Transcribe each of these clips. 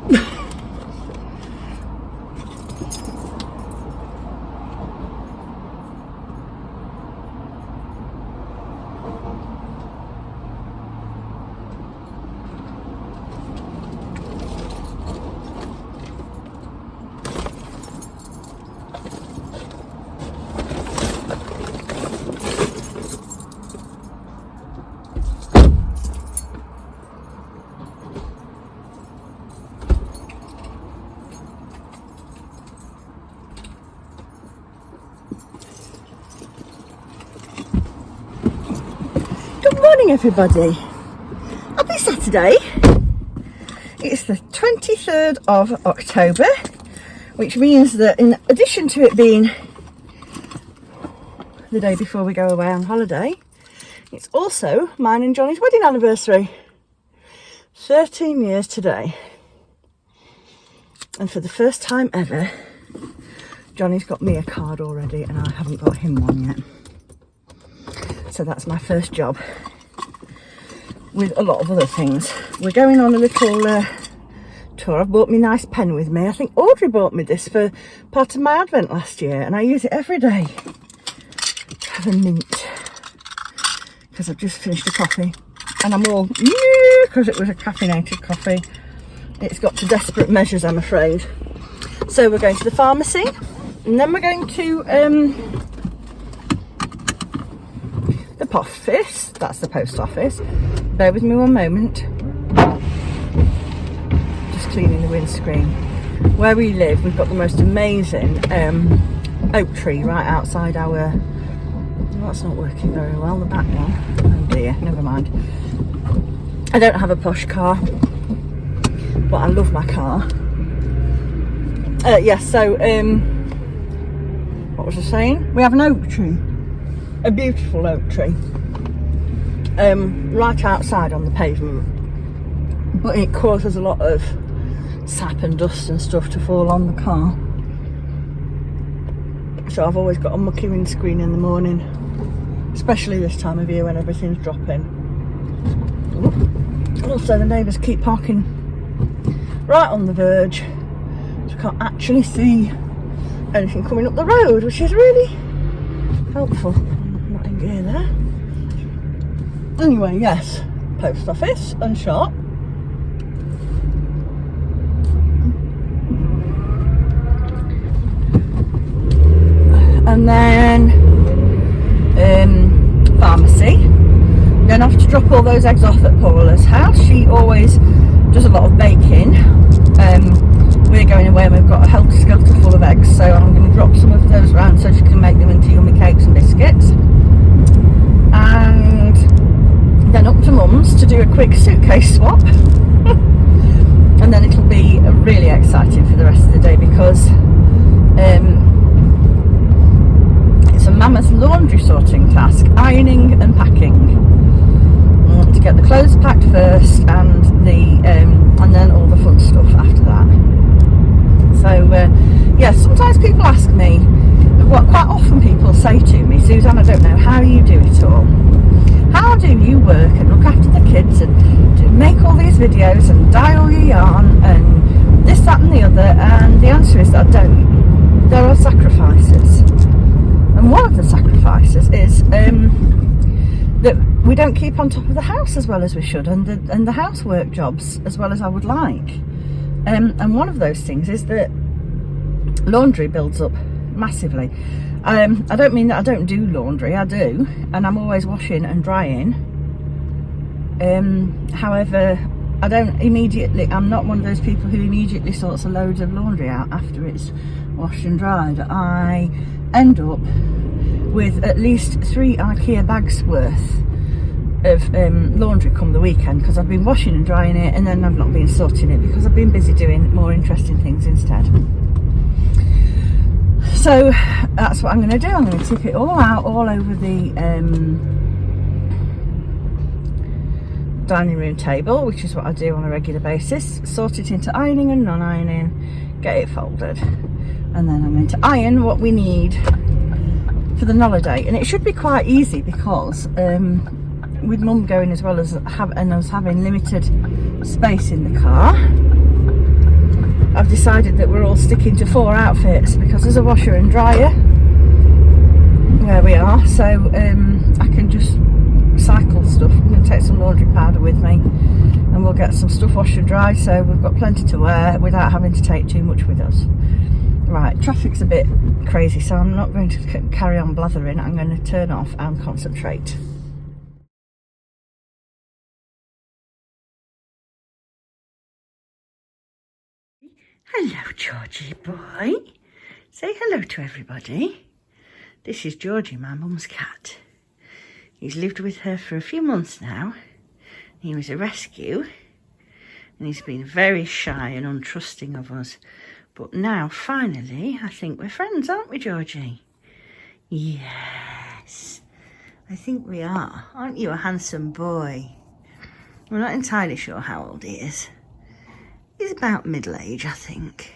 Good morning, everybody. Happy Saturday. It's the 23rd of October, which means that in addition to it being the day before we go away on holiday, it's also mine and Johnny's wedding anniversary. 13 years today. And for the first time ever, Johnny's got me a card already and I haven't got him one yet. So that's my first job, with a lot of other things. We're going on a little tour. I've brought my nice pen with me. I think Audrey bought me this for part of my advent last year, and I use it every day to have a mint, because I've just finished a coffee and I'm all because it was a caffeinated coffee. It's got to desperate measures, I'm afraid. So we're going to the pharmacy, and then we're going to the office. That's the post office. Bear with me one moment. Just cleaning the windscreen. Where we live, we've got the most amazing oak tree right outside our... Well, that's not working very well, the back one. Oh dear, never mind. I don't have a posh car, but I love my car. Yes, so what was I saying? We have an oak tree. A beautiful oak tree, right outside on the pavement, but it causes a lot of sap and dust and stuff to fall on the car, so I've always got a mucky windscreen in the morning, especially this time of year when everything's dropping. And also the neighbours keep parking right on the verge, so I can't actually see anything coming up the road, which is really helpful. Gear there. Anyway, yes, post office and shop. And then pharmacy. Then I have to drop all those eggs off at Paula's house. She always does a lot of baking. We're going away and we've got a helter skelter full of eggs, so I'm going to drop some of those around so she can make them into yummy cakes and biscuits. And then up to Mum's to do a quick suitcase swap. And then it'll be really exciting for the rest of the day, because it's a mammoth laundry sorting task, ironing and packing, to get the clothes packed first and then all the fun stuff after that. So yeah, sometimes people ask me, quite often people say to me, Suzanne, I don't know how you do it all. How do you work and look after the kids and make all these videos and dye all your yarn and this, that and the other? And the answer is that I don't. There are sacrifices. And one of the sacrifices is that we don't keep on top of the house as well as we should, and the housework jobs as well as I would like. And one of those things is that laundry builds up massively. I don't mean that I don't do laundry, I do, and I'm always washing and drying. However, I'm not one of those people who immediately sorts a load of laundry out after it's washed and dried. I end up with at least 3 IKEA bags worth of laundry come the weekend, because I've been washing and drying it, and then I've not been sorting it because I've been busy doing more interesting things instead. So that's what I'm going to do. I'm going to tip it all out all over the dining room table, which is what I do on a regular basis. Sort it into ironing and non-ironing, get it folded, and then I'm going to iron what we need for the holiday. And it should be quite easy, because with Mum going as well as us having limited space in the car, I've decided that we're all sticking to 4 outfits because there's a washer and dryer where we are, so I can just cycle stuff. I'm going to take some laundry powder with me and we'll get some stuff washed and dry, so we've got plenty to wear without having to take too much with us. Right, traffic's a bit crazy, so I'm not going to carry on blathering. I'm going to turn off and concentrate. Hello, Georgie boy. Say hello to everybody. This is Georgie, my mum's cat. He's lived with her for a few months now. He was a rescue and he's been very shy and untrusting of us. But now, finally, I think we're friends, aren't we, Georgie? Yes, I think we are. Aren't you a handsome boy? We're not entirely sure how old he is. He's about middle age, I think.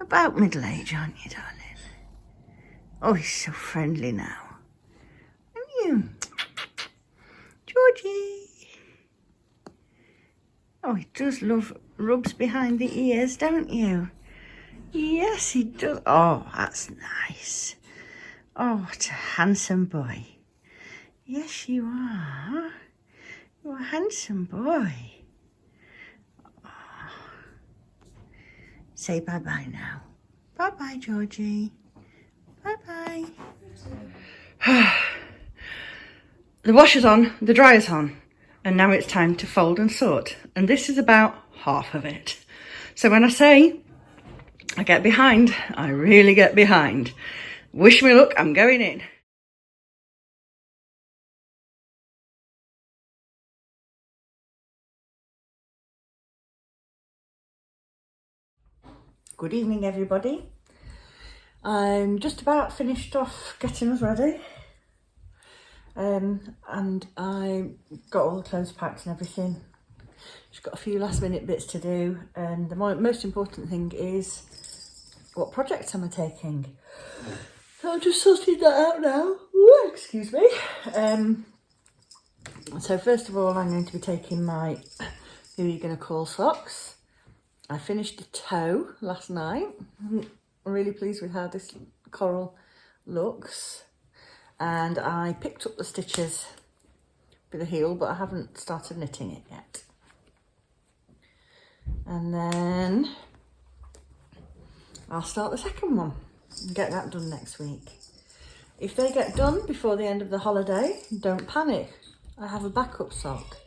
About middle age, aren't you, darling? Oh, he's so friendly now. Aren't you? Georgie. Oh, he does love rubs behind the ears, don't you? Yes, he does. Oh, that's nice. Oh, what a handsome boy. Yes, you are. You're a handsome boy. Oh. Say bye-bye now. Bye-bye, Georgie. Bye-bye. The washer's on, the dryer's on, and now it's time to fold and sort. And this is about half of it. So when I say I get behind, I really get behind. Wish me luck, I'm going in. Good evening, everybody. I'm just about finished off getting us ready. And I got all the clothes packed and everything. Just got a few last minute bits to do, and the most important thing is what projects am I taking. So I'm just sorting that out now. Ooh, excuse me. So first of all, I'm going to be taking my Who Are You Gonna Call socks. I finished the toe last night. I'm really pleased with how this coral looks. And I picked up the stitches for the heel, but I haven't started knitting it yet. And then I'll start the second one and get that done next week. If they get done before the end of the holiday, don't panic. I have a backup sock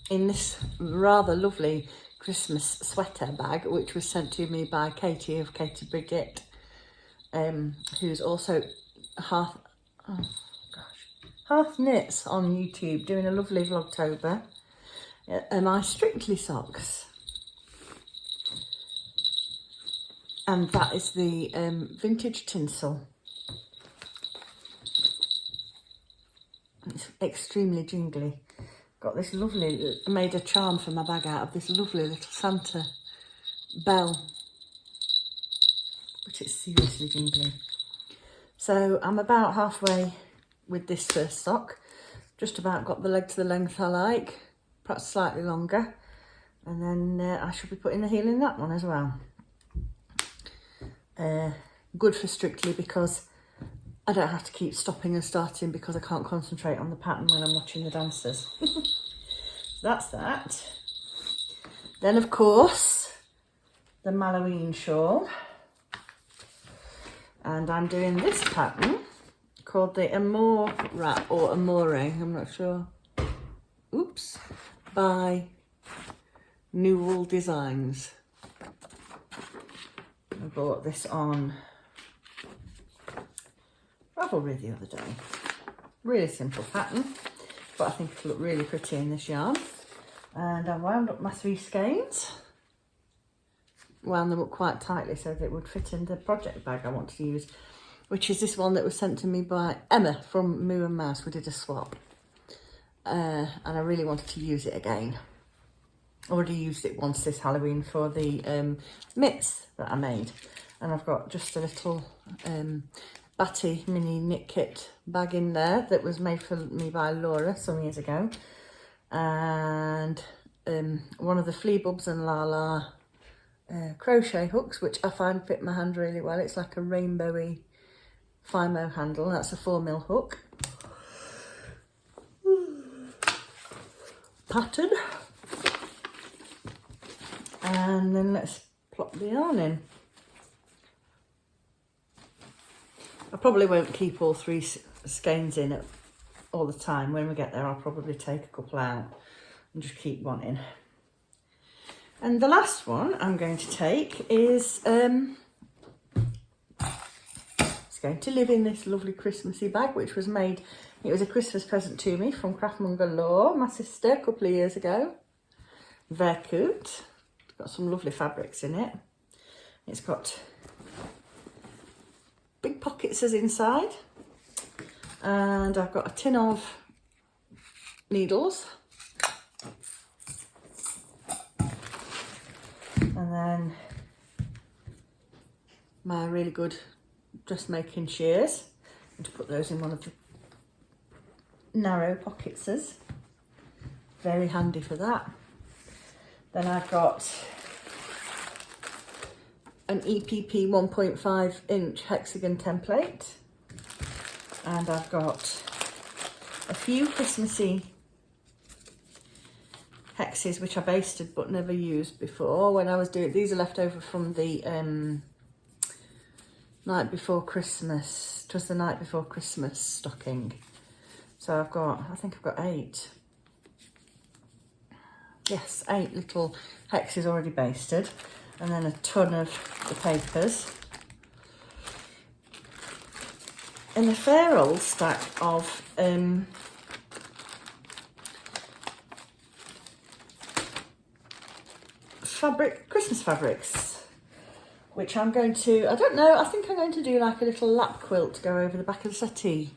in this rather lovely Christmas sweater bag, which was sent to me by Katie of Katie Brigitte, who's also half knits on YouTube, doing a lovely Vlogtober. And my Strictly socks, and that is the vintage tinsel. It's extremely jingly. Got this lovely, made a charm for my bag out of this lovely little Santa bell, but it's seriously jingly. So I'm about halfway with this first sock. Just about got the leg to the length I like, perhaps slightly longer, and then I should be putting the heel in that one as well. Good for Strictly because I don't have to keep stopping and starting because I can't concentrate on the pattern when I'm watching the dancers. So that's that. Then of course the Halloween shawl, and I'm doing this pattern called the Amore Wrap or Amore, I'm not sure. Oops, by Newell Designs. I bought this on Ravelry the other day. Really simple pattern, but I think it'll look really pretty in this yarn. And I wound up my 3 skeins. Wound them up quite tightly so that it would fit in the project bag I want to use, which is this one that was sent to me by Emma from Moo and Mouse. We did a swap. And I really wanted to use it again. Already used it once this Halloween for the mitts that I made, and I've got just a little Batty mini knit kit bag in there that was made for me by Laura some years ago, and one of the Flea Bubs and Lala crochet hooks, which I find fit my hand really well. It's like a rainbowy Fimo handle, and that's a 4mm hook. Pattern. And then let's plop the yarn in. I probably won't keep all 3 skeins in all the time. When we get there, I'll probably take a couple out and just keep one in. And the last one I'm going to take is it's going to live in this lovely Christmassy bag, which was made, it was a Christmas present to me from Craftmonger Law, my sister, a couple of years ago. Very cute. It's got some lovely fabrics in it. It's got big pockets as inside, and I've got a tin of needles, and then my really good dressmaking shears, and to put those in one of the narrow pocketses, very handy for that. Then I've got an EPP 1.5 inch hexagon template, and I've got a few Christmassy hexes which I basted but never used before when I was doing, these are left over from the night before Christmas, it was the night before Christmas stocking. So I've got, I think I've got 8. Yes, 8 little hexes already basted, and then a ton of the papers. And a fair old stack of fabric, Christmas fabrics, which I'm going to, I don't know, I think I'm going to do like a little lap quilt to go over the back of the settee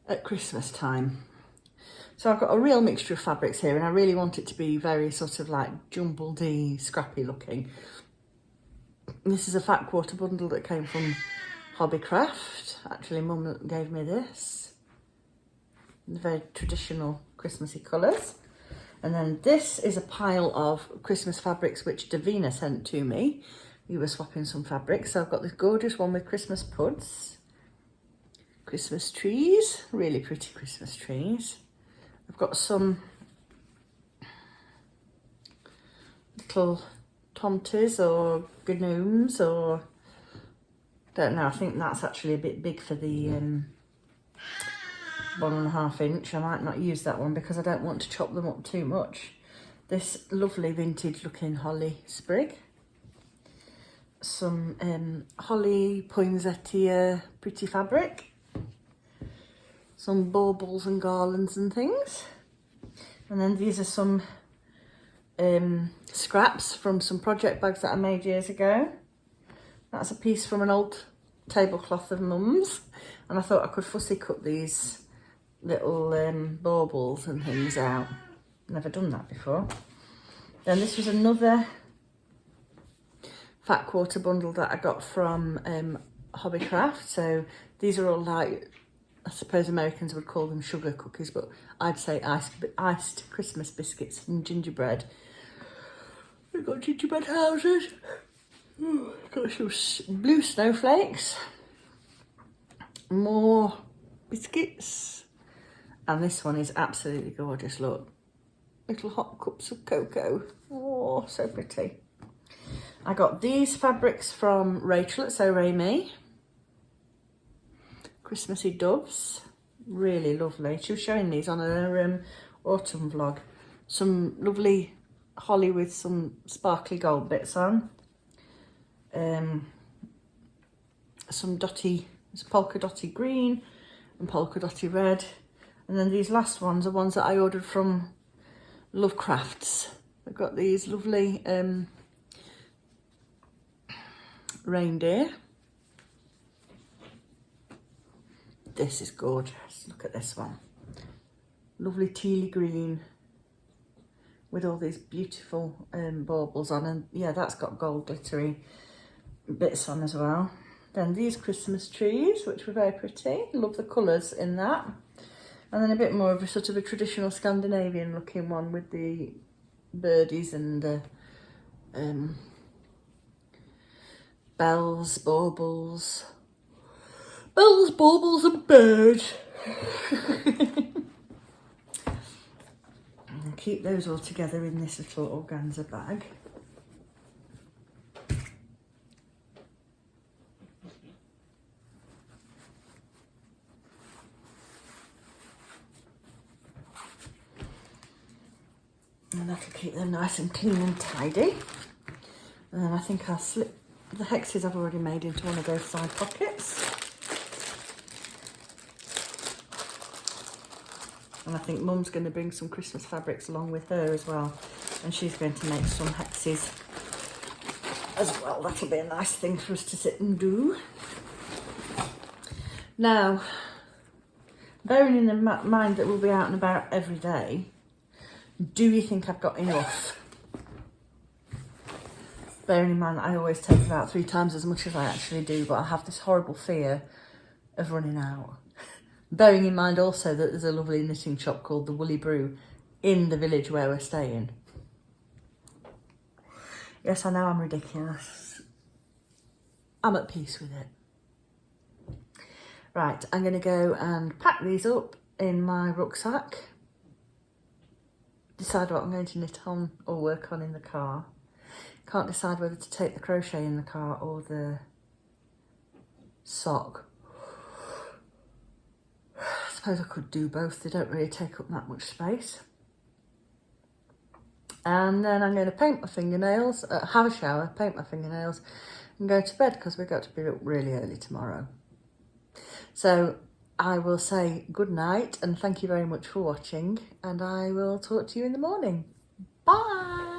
at Christmas time. So I've got a real mixture of fabrics here, and I really want it to be very sort of like jumbledy, scrappy looking. This is a fat quarter bundle that came from Hobbycraft. Actually, Mum gave me this. Very traditional Christmassy colours. And then this is a pile of Christmas fabrics which Davina sent to me. We were swapping some fabrics. So I've got this gorgeous one with Christmas puds. Christmas trees, really pretty Christmas trees. I've got some little tomties or gnomes, or don't know, I think that's actually a bit big for the 1.5 inch. I might not use that one because I don't want to chop them up too much. This lovely vintage looking holly sprig. Some holly poinsettia pretty fabric. Some baubles and garlands and things. And then these are some scraps from some project bags that I made years ago. That's a piece from an old tablecloth of Mum's, and I thought I could fussy cut these little baubles and things out. Never done that before. Then this was another fat quarter bundle that I got from Hobbycraft. So these are all like, I suppose Americans would call them sugar cookies, but I'd say iced Christmas biscuits and gingerbread. We've got gingerbread houses. Ooh, got some blue snowflakes. More biscuits. And this one is absolutely gorgeous, look. Little hot cups of cocoa. Oh, so pretty. I got these fabrics from Rachel at So Rayme. Christmassy doves, really lovely. She was showing these on her autumn vlog. Some lovely holly with some sparkly gold bits on. Some polka dotty green and polka dotty red. And then these last ones are ones that I ordered from Lovecrafts. I've got these lovely reindeer. This is gorgeous. Look at this one. Lovely tealy green with all these beautiful baubles on, and yeah, that's got gold glittery bits on as well. Then these Christmas trees, which were very pretty. Love the colours in that. And then a bit more of a sort of a traditional Scandinavian looking one with the birdies and the bells, baubles. Bells, baubles and birds. And keep those all together in this little organza bag. And that'll keep them nice and clean and tidy. And then I think I'll slip the hexes I've already made into one of those side pockets. And I think Mum's going to bring some Christmas fabrics along with her as well. And she's going to make some hexes as well. That'll be a nice thing for us to sit and do. Now, bearing in mind that we'll be out and about every day, do you think I've got enough? Bearing in mind that I always take about 3 times as much as I actually do, but I have this horrible fear of running out. Bearing in mind also that there's a lovely knitting shop called the Woolly Brew in the village where we're staying. Yes, I know I'm ridiculous. I'm at peace with it. Right, I'm going to go and pack these up in my rucksack. Decide what I'm going to knit on or work on in the car. Can't decide whether to take the crochet in the car or the sock. I suppose I could do both. They don't really take up that much space. And then I'm going to paint my fingernails, have a shower, paint my fingernails and go to bed because we've got to be up really early tomorrow. So I will say good night and thank you very much for watching, and I will talk to you in the morning. Bye!